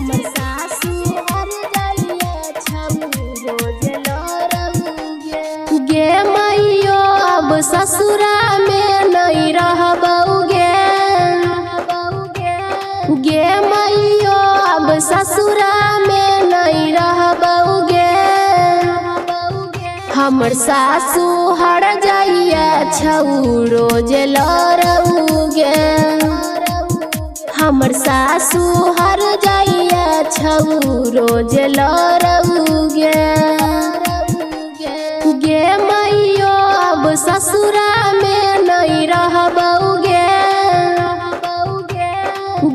हमर सासू हर जाइया छऊ रोज लड़ौगे। गे मैयो अब ससुरा में नहीं रहबौगे। गे मैयो अब ससुरा में नहीं रहबौगे। हमर सासू हर जाइया छऊ रोज लड़ौगे। हमर सासू हर जाइया छऊ रोज लड़ौगे। गे मैयो अब ससुरा में नहीं रहबौगे।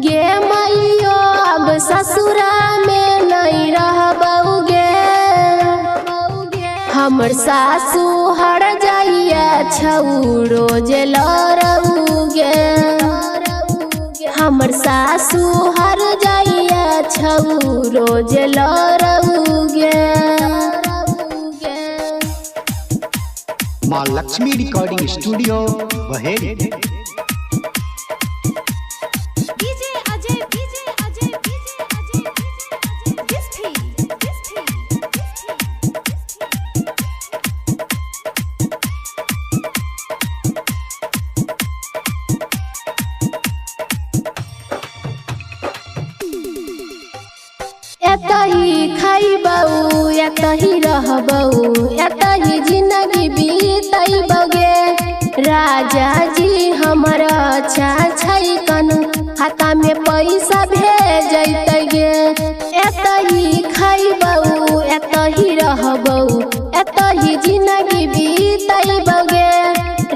गे मैयो अब ससुरा में नहीं रहबौगे। हमर सासू हर जाइया छऊ रोज लड़ौगे। हमर सासू हर जाइया छऊ रोज लड़ौगे। माँ लक्ष्मी रिकॉर्डिंग स्टूडियो बहेरी। एतही खैबऊ एतही रहबऊ एतही जिंदगी बीतैबगे। राजा जी हमर अच्छा छै कन खाता में पैसा भेजतगे। एतही खैबऊ एतही रहबऊ एतही जिंदगी बीतैबगे।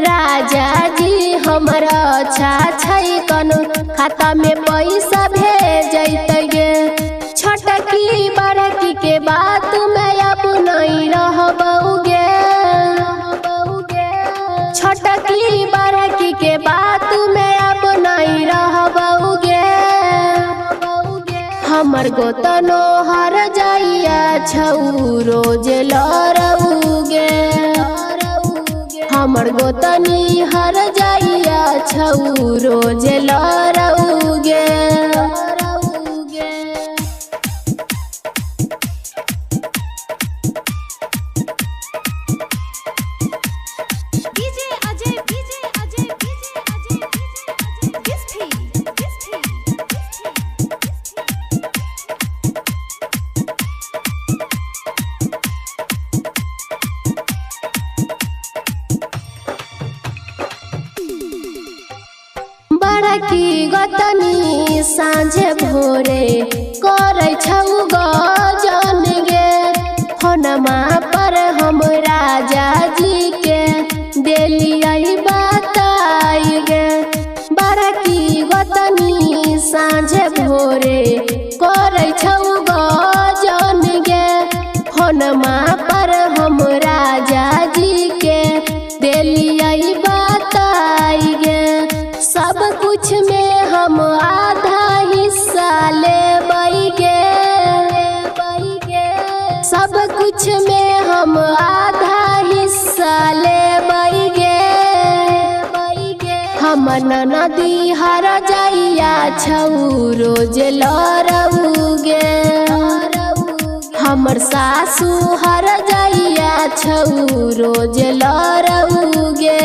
राजा जी हमर अच्छा छै कन खाता में पैसा भेजतगे। छोटकी बड़की के बात में अब नहीं रहबौगे। छोटकी बड़की के बात में अब नहीं रहबौगे। हमर गोतनो हर जाइया छऊ रोज लड़ौगे। हमर गोतनी हर जाइया छऊ रोज लड़ौगे। बड़की गोतनी साँझे भोरे करै छऊ गजन गे। फोनमा पर हम राजा जी के देलियै बताई गे। बड़की गोतनी साँझे भोरे करै छऊ गजन गे। फोनमा पर हम राजा जी के देलियै बताई गे। सब कुछ में हम आधा हिस्सा लेबैगे। सब कुछ में हम आधा हिस्सा लेबैगे। हमर ननदी हर जाइया छऊ रोज लड़ौगे। हमर सासू हर जाइया छऊ रोज लड़ौगे।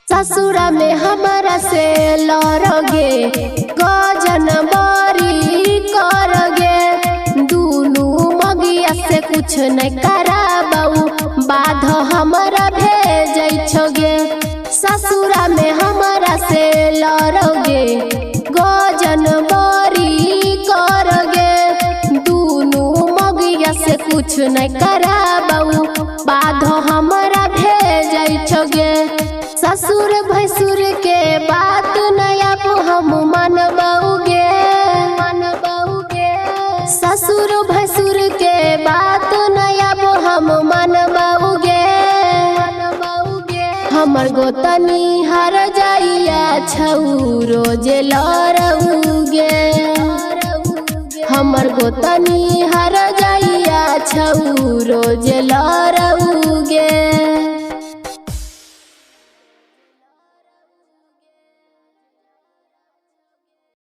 ससुरा में हमारा से लड़ोगे। गजन बरी करोगे। दूनू मगिया से कुछ नहीं कराबऊ बाध हमारा भेजै छोगे। ससुरा में हमारा से लड़ोगे। गजन बरी करोगे। दूनू मगिया से कुछ नहीं कराबऊ बाध हमारा भेजै छोगे। ससुर भसुर के बात नया हम मनबौगे। ससुर भसुर के बात हमर गोतनी हर जाइया छऊ रोज लरउगे। हमर गोतनी हर जाइया छऊ रोज लर